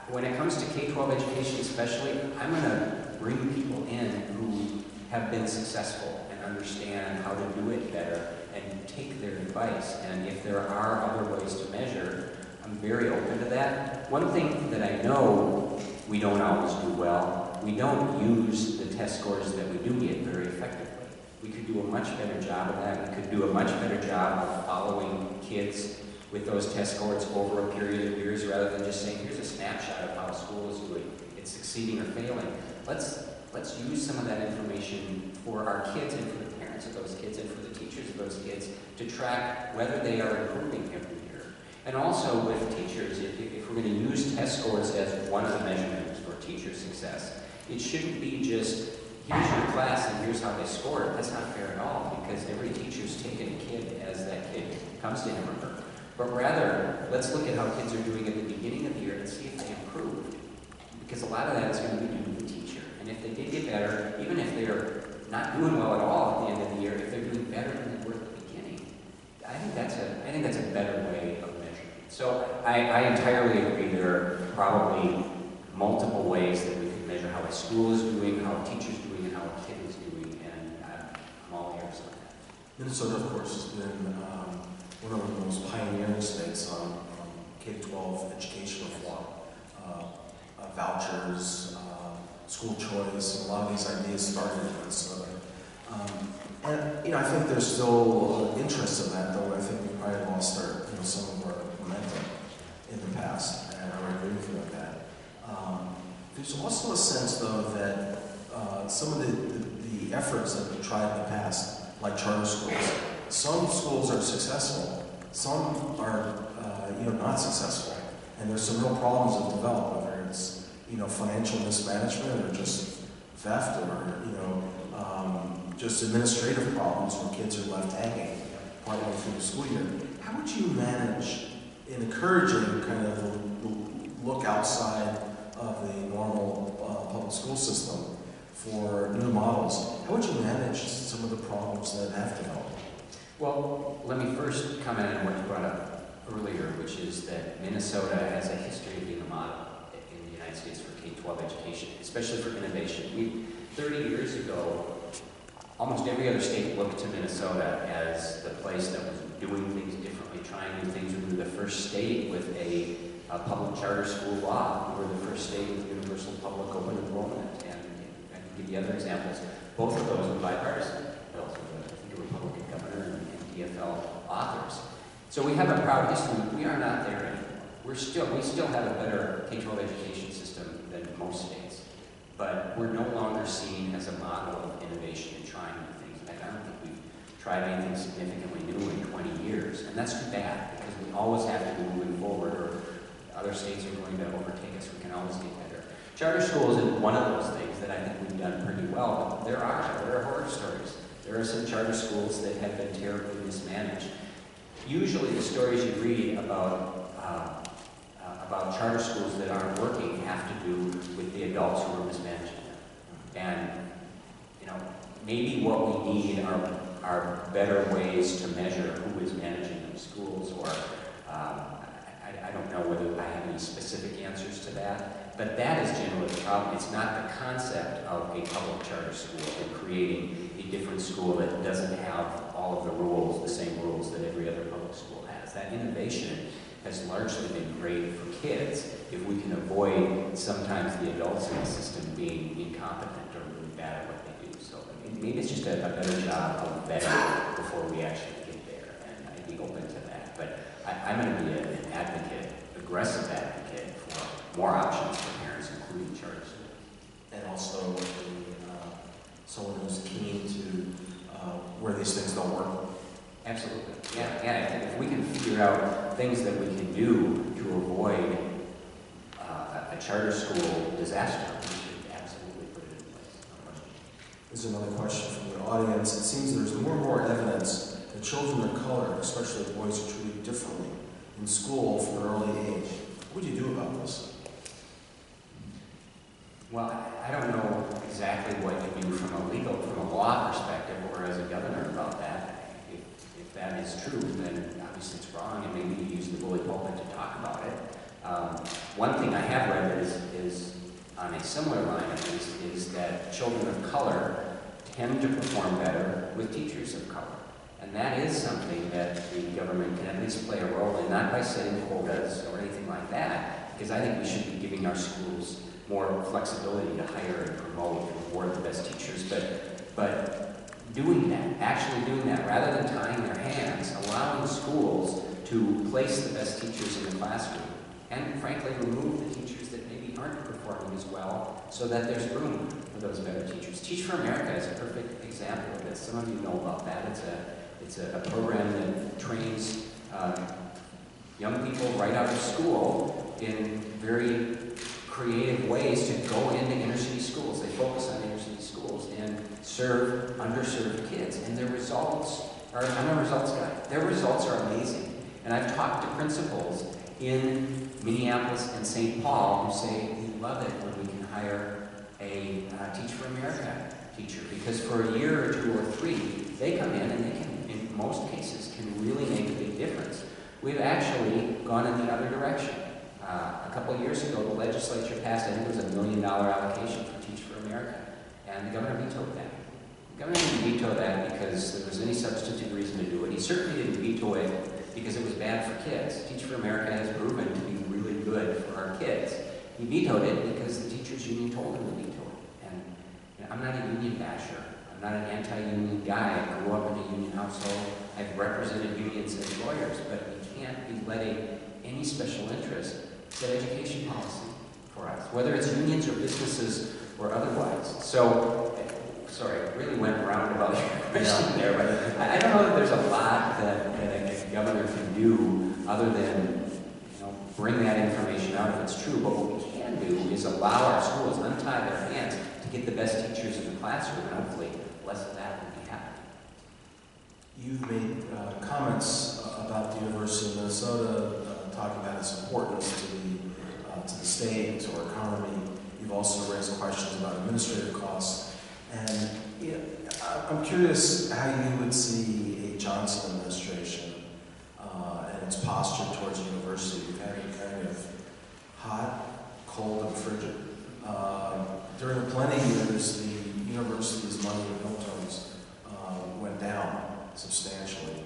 when it comes to K-12 education especially, I'm going to bring people in who have been successful and understand how to do it better and take their advice. And if there are other ways to measure, I'm very open to that. One thing that I know we don't always do well, we don't use the test scores that we do get very effectively. We could do a much better job of that. We could do a much better job of following kids with those test scores over a period of years rather than just saying, here's a snapshot of how a school is doing. It's succeeding or failing. Let's use some of that information for our kids and for the parents of those kids and for the teachers of those kids to track whether they are improving every year. And also with teachers, if we're going to use test scores as one of the measurements for teacher success, it shouldn't be just, here's your class and here's how they scored. That's not fair at all because every teacher's taking a kid as that kid comes to him or her. But rather, let's look at how kids are doing at the beginning of the year and see if they improved. Because a lot of that is going to be due to the teacher. And if they did get better, even if they're not doing well at all at the end of the year, if they're doing better than they were at the beginning, I think that's a better way of measuring it. So I entirely agree there are probably multiple ways that we can measure how a school is doing, how a teacher's doing, and how a kid is doing, and I'm all ears on that.
Minnesota, of course, has been one of the most pioneering states on K-12 education reform. Vouchers, school choice, a lot of these ideas started in Minnesota. And I think there's still interest in that, though I think we probably lost our, some of our momentum in the past, and I agree with you on that. There's also a sense, though, that some of the efforts that we've tried in the past, like charter schools, some schools are successful, some are, not successful, and there's some real problems that develop, whether it's, financial mismanagement or just theft or, just administrative problems where kids are left hanging partway through the school year. How would you manage in encouraging kind of the look outside of the normal public school system for new models? How would you manage some of the problems that have developed?
Well, let me first comment on what you brought up earlier, which is that Minnesota has a history of being a model in the United States for K-12 education, especially for innovation. 30 years ago, almost every other state looked to Minnesota as the place that was doing things differently, trying new things. We were the first state with a public charter school law. We were the first state with universal public open enrollment. And I can give you other examples. Both of those were bipartisan bills. I think a Republican governor and DFL authors. So we have a proud history. We are not there anymore. We still have a better K-12 education system than most states. But we're no longer seen as a model of innovation and trying new things. I don't think we've tried anything significantly new in 20 years. And that's too bad, because we always have to be moving forward, or other states are going to overtake us. We can always get better. Charter schools is one of those things that I think we've done pretty well, but there are horror stories. There are some charter schools that have been terribly mismanaged. Usually the stories you read about charter schools that aren't working have to do with the adults who are mismanaging them. And, maybe what we need are better ways to measure who is managing those schools, or I don't know whether I have any specific answers to that, but that is generally the problem. It's not the concept of a public charter school and creating a different school that doesn't have all of the rules, the same rules that every other public school has. That innovation has largely been great for kids if we can avoid sometimes the adults in the system being incompetent or really bad at what they do. So maybe it's just a better job of vetting before we actually get there, and I'd be open to that. But I'm going to be an advocate, aggressive advocate for more options for parents, including charter schools.
And also someone who's keen to where these things don't work.
Absolutely. Yeah. If we can figure out things that we can do to avoid a charter school disaster, we should absolutely put it in place. No question.
There's another question from the audience. It seems there's more and more evidence that children of color, especially boys, are treated differently in school from an early age. What would you do about this?
Well, I don't know exactly what you do from a law perspective, or as a governor about that. If that is true, then obviously it's wrong, and maybe you use the bully pulpit to talk about it. One thing I have read that is on a similar line, at least, is that children of color tend to perform better with teachers of color. And that is something that the government can at least play a role in, not by setting quotas or anything like that, because I think we should be giving our schools more flexibility to hire and promote and reward the best teachers, but doing that, actually doing that, rather than tying their hands, allowing schools to place the best teachers in the classroom, and frankly remove the teachers that maybe aren't performing as well, so that there's room for those better teachers. Teach for America is a perfect example of this. Some of you know about that. It's a program that trains young people right out of school in very creative ways to go into inner city schools. They focus on inner city schools and serve underserved kids. And their results are, I'm a results guy, their results are amazing. And I've talked to principals in Minneapolis and St. Paul who say, we love it when we can hire a Teach for America teacher, because for a year or 2 or 3, they come in and they can, in most cases, can really make a big difference. We've actually gone in the other direction. A couple of years ago, the legislature passed, I think it was $1 million allocation for Teach for America, and the governor vetoed that. The governor didn't veto that because there was any substantive reason to do it. He certainly didn't veto it because it was bad for kids. Teach for America has proven to be really good for our kids. He vetoed it because the teachers union told him to veto it. And I'm not a union basher. I'm not an anti-union guy. I grew up in a union household. I've represented unions as lawyers, but we can't be letting any special interest set education policy for us, whether it's unions or businesses or otherwise. So, sorry, I really went roundabout your question there, but I don't know that there's a lot that a governor can do other than bring that information out if it's true. But what we can do is allow our schools, untie their hands to get the best teachers in the classroom, and hopefully less of that will be happening.
You've made comments about the University of Minnesota, talking about its importance to the state, to our economy. You've also raised questions about administrative costs. And I'm curious how you would see a Johnson administration and its posture towards the university. We've had it kind of hot, cold, and frigid. During the plenty years, the university's money in real terms went down substantially.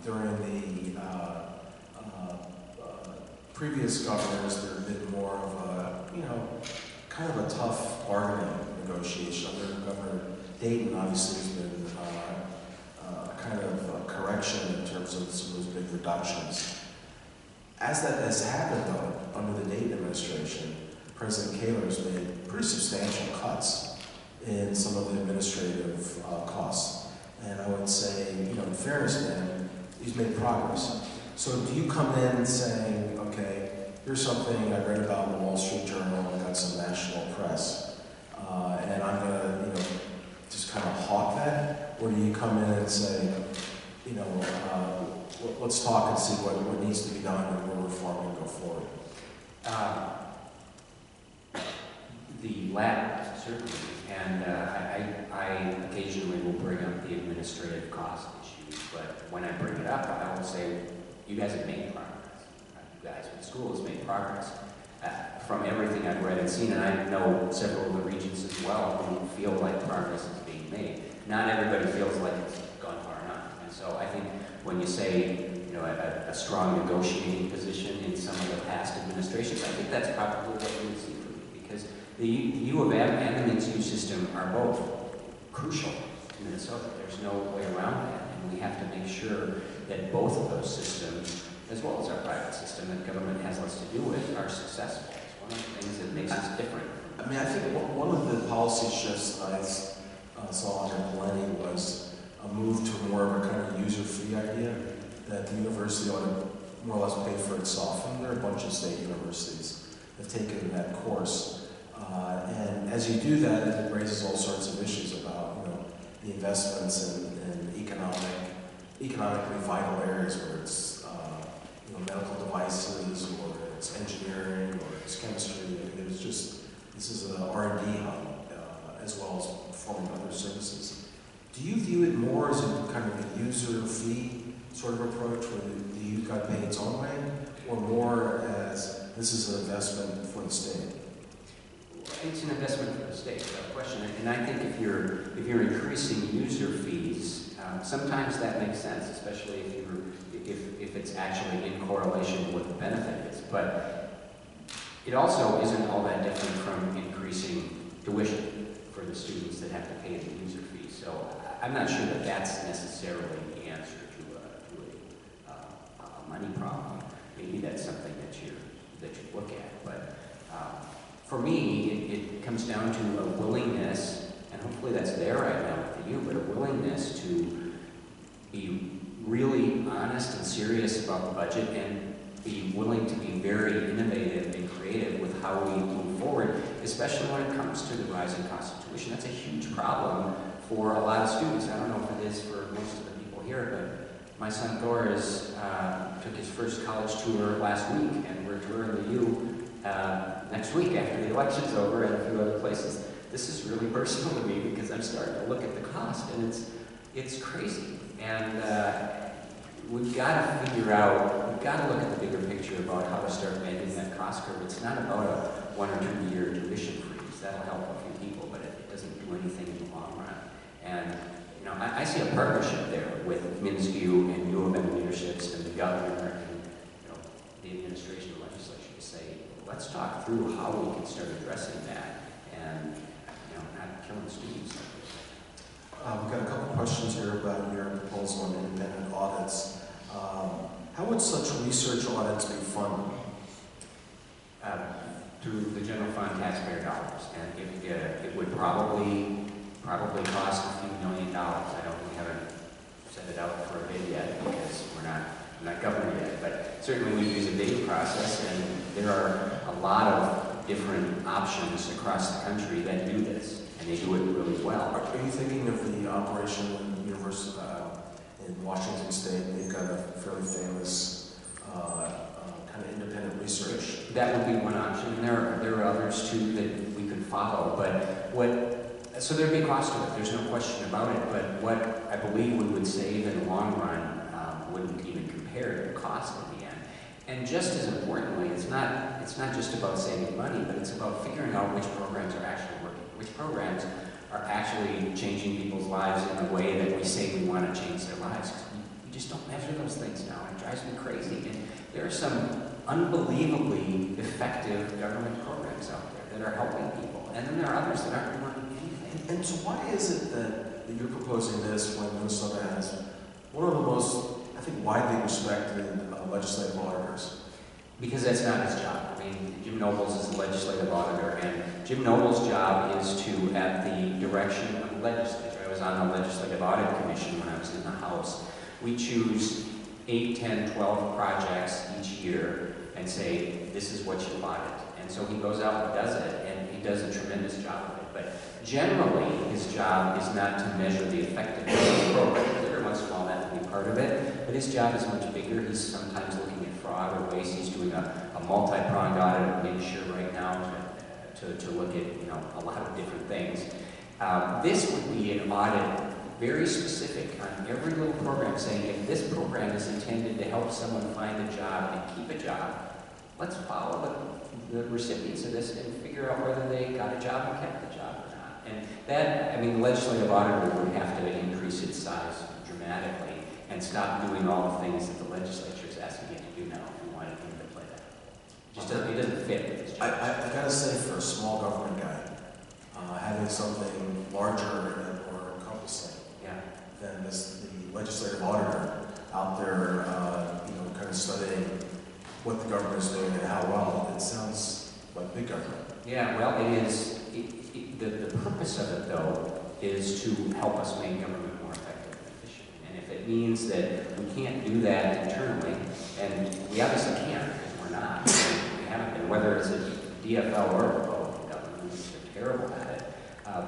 During the previous governors, there had been more of a, kind of a tough bargaining negotiation. Under Governor Dayton, obviously, has been a kind of a correction in terms of some of those big reductions. As that has happened, though, under the Dayton administration, President Kaler's made pretty substantial cuts in some of the administrative costs. And I would say, in fairness to him, he's made progress. So do you come in saying, okay, here's something I read about in the Wall Street Journal and got some national press, and I'm going to, just kind of hawk that? Or do you come in and say, let's talk and see what needs to be done and we'll reform and go forward?
The latter, certainly. And I occasionally will bring up the administrative cost issues, but when I bring it up, I will say, you guys have made progress. You guys with the school has made progress. From everything I've read and seen, and I know several of the regents as well who feel like progress is being made. Not everybody feels like it's gone far enough. And so I think when you say, a strong negotiating position in some of the past administrations, I think that's probably what you would see from me, because the U of M and the MSU system are both crucial to Minnesota. There's no way around that, and we have to make sure that both of those systems, as well as our private system that government has less to do with, are successful. It's one of the things that makes us different.
I mean, I think one of the policy shifts I saw under Plenty was a move to more of a kind of user fee idea, that the university ought to more or less pay for itself. And there are a bunch of state universities that have taken that course. And as you do that, it raises all sorts of issues about the investments in economically vital areas, whether it's medical devices, or it's engineering, or it's chemistry. This is an R&D hub, as well as performing other services. Do you view it more as a kind of a user fee sort of approach, where the youth got paid its own way, or more as this is an investment for the state?
It's an investment for the state, without question. And I think if you're increasing user fees, sometimes that makes sense, especially if it's actually in correlation with the benefit is. But it also isn't all that different from increasing tuition for the students that have to pay the user fee. So I'm not sure that that's necessarily the answer to a money problem. Maybe that's something that you look at. But for me, it comes down to a willingness, and hopefully that's there right now with you, but a willingness to be really honest and serious about the budget and be willing to be very innovative and creative with how we move forward, especially when it comes to the rising cost of tuition. That's a huge problem for a lot of students. I don't know if it is for most of the people here, but my son Thor took his first college tour last week, and we're touring the U next week after the election's over, and a few other places. This is really personal to me because I'm starting to look at the cost, and it's crazy. And we've got to figure out, we've got to look at the bigger picture about how to start bending that cost curve. It's not about a 1 or 2 year tuition freeze. That'll help a few people, but it doesn't do anything in the long run. And I see a partnership there with MSU and U of M leaderships and the governor and the administration and legislature to say, let's talk through how we can start addressing that and not killing students.
We've got a couple questions here about your proposal on independent audits. How would such research audits be funded?
Through the general fund taxpayer dollars, and it would probably cost a few $1 million. We haven't set it out for a bid yet because we're not government yet, but certainly we use a bidding process, and there are a lot of different options across the country that do this, and they do it really well.
Are you thinking of the operation in the University in Washington State? They've got a fairly famous kind of independent research.
That would be one option, and there are others too that we could follow. But so there'd be a cost to it. There's no question about it. But what I believe we would save in the long run wouldn't even compare to the cost in the end. And just as importantly, it's not just about saving money, but it's about figuring out which programs are actually working, which programs are actually changing people's lives in the way that we say we want to change their lives. We just don't measure those things now. It drives me crazy. And there are some unbelievably effective government programs out there that are helping people. And then there are others that aren't working anything.
And so why is it that you're proposing this when Minnesota has one of the most, I think, widely respected legislative auditors?
Because that's not his job. I mean, Jim Nobles is the legislative auditor, and Jim Nobles' job is to, at the direction of the legislature. I was on the Legislative Audit Commission when I was in the House. We choose 8, 10, 12 projects each year and say, this is what you audit. And so he goes out and does it, and he does a tremendous job of it. But generally, his job is not to measure the effectiveness of the program. Every once in a while, that will be part of it. But his job is much bigger. He's sometimes looking at fraud or waste. He's doing a multi-pronged audit of Insure right now to look at a lot of different things. This would be an audit very specific on every little program, saying if this program is intended to help someone find a job and keep a job, let's follow the recipients of this and figure out whether they got a job and kept the job or not. And that, I mean, the legislative auditor would have to increase its size dramatically and stop doing all the things that the legislature is asking it to do now if we wanted him to play that. It doesn't fit with his job.
I gotta say, for a small government guy, having something larger and more encompassing than the legislative auditor out there, kind of studying what the government is doing and how well, it sounds like big government.
Yeah, well, it is. The purpose of it, though, is to help us make government more effective and efficient. And if it means that we can't do that internally, and we obviously can't because we're not, we haven't been, whether it's a DFL or a Republican government, we're terrible at it.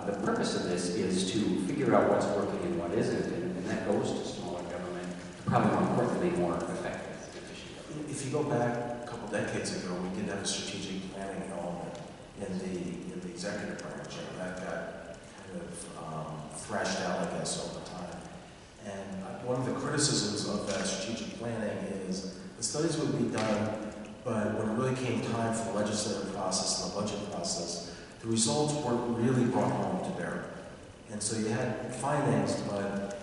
The purpose of this is to figure out what's working and what isn't, and that goes to smaller government, probably more importantly, more effective and efficient government.
If you go back a couple decades ago, we did have a strategic planning element in the executive branch, and that got kind of thrashed out, I guess, over time. And one of the criticisms of that strategic planning is the studies would be done, but when it really came time for the legislative process and the budget process, the results weren't really brought home to bear. And so you had findings, but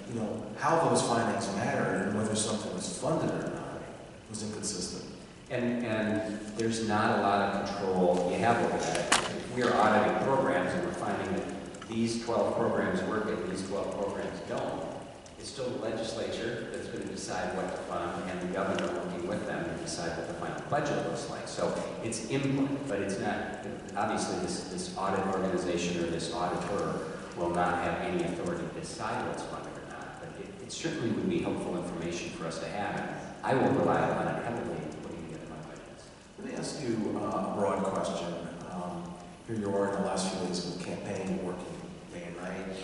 how those findings mattered and whether something was funded or not was inconsistent.
And there's not a lot of control you have over that. If we are auditing programs and we're finding that these 12 programs work and these 12 programs don't, it's still the legislature that's going to decide what to fund and the governor working with them to decide what the final budget looks like. So it's input, but it's not, obviously this audit organization or this auditor will not have any authority to decide what's funded or not. But it certainly would be helpful information for us to have. And I will rely on it heavily in putting together my budgets.
Let me ask you a broad question. Here you are in the last few days of the campaign, working day and night.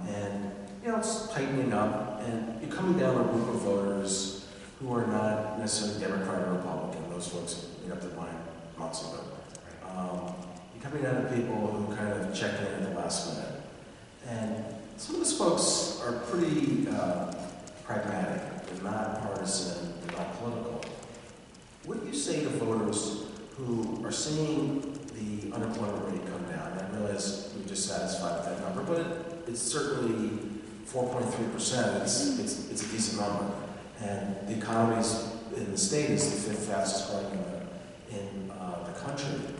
And it's tightening up, and you're coming down a group of voters who are not necessarily Democrat or Republican. Those folks made up their mind months ago. You're coming down to people who kind of check in at the last minute. And some of those folks are pretty pragmatic. They're not partisan, they're not political. What do you say to voters who are seeing the unemployment rate come down? I realize you're dissatisfied with that number, but it's certainly 4.3%. It's a decent number. And the economy in the state is the 5th fastest growing in the country.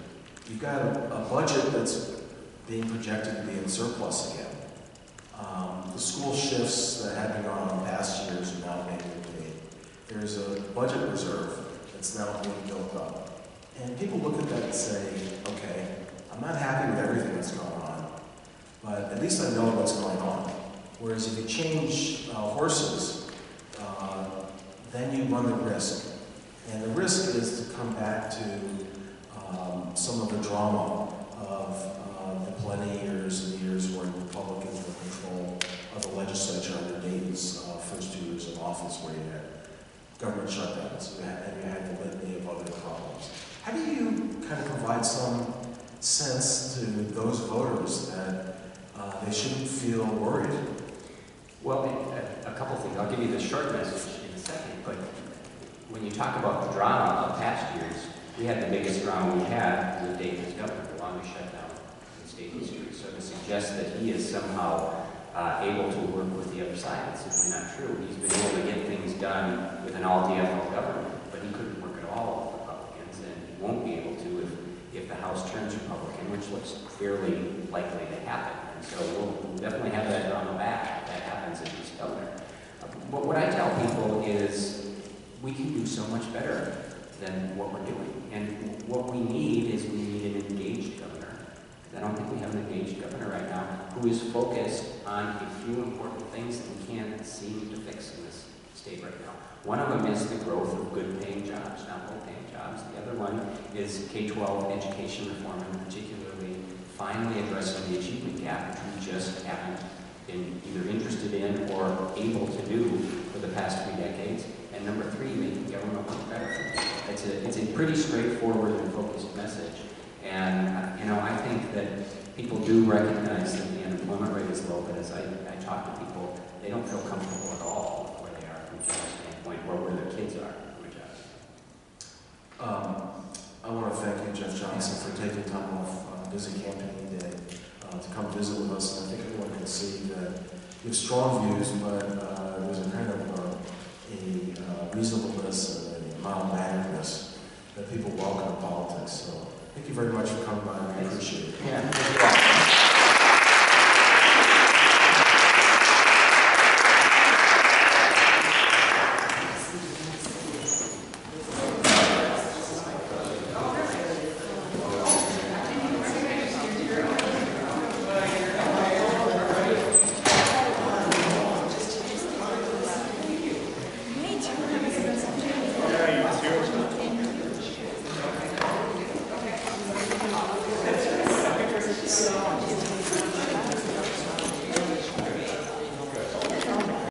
You've got a budget that's being projected to be in surplus again. the school shifts that had been going on in past years are now being paid. There's a budget reserve that's now being built up. And people look at that and say, okay, I'm not happy with everything that's going on, but at least I know what's going on. Whereas if you change horses, then you run the risk. And the risk is to come back to some of the drama of the plenty years and years where Republicans were in control of the legislature under Dayton's first 2 years of office, where you had government shutdowns and you had the litany of other problems. How do you kind of provide some sense to those voters that they shouldn't feel worried?
Well, a couple things. I'll give you the short message in a second, but when you talk about the drama of past years, we had the biggest drama we had with Dayton's governor, the longest shutdown in state history. So to suggest that he is somehow able to work with the other side, it's simply not true. He's been able to get things done with an all-DFL government, but he couldn't work at all with Republicans, and he won't be able to if the House turns Republican, which looks fairly likely to happen. And so we'll definitely have that drama back if that happens if he's governor. But what I tell people is we can do so much better than what we're doing. And what we need is we need an engaged governor. I don't think we have an engaged governor right now who is focused on a few important things that we can't seem to fix in this state right now. One of them is the growth of good-paying jobs, not low-paying jobs. The other one is K-12 education reform, and particularly finally addressing the achievement gap, which we just haven't been either interested in or able to do for the past 3 decades. And number 3, making government work better for people. It's a pretty straightforward and focused message. And, I think that people do recognize that the unemployment rate is low, but as I talk to people, they don't feel comfortable at all with where they are from a job standpoint or where their kids are from a job.
I want to thank you, Jeff Johnson, for taking time off on a busy campaign day to come visit with us. And I think everyone can see that you have strong views, but there's a kind of a reasonableness and a mild-manneredness that people welcome in politics. So thank you very much for coming by. We appreciate it.
Yeah.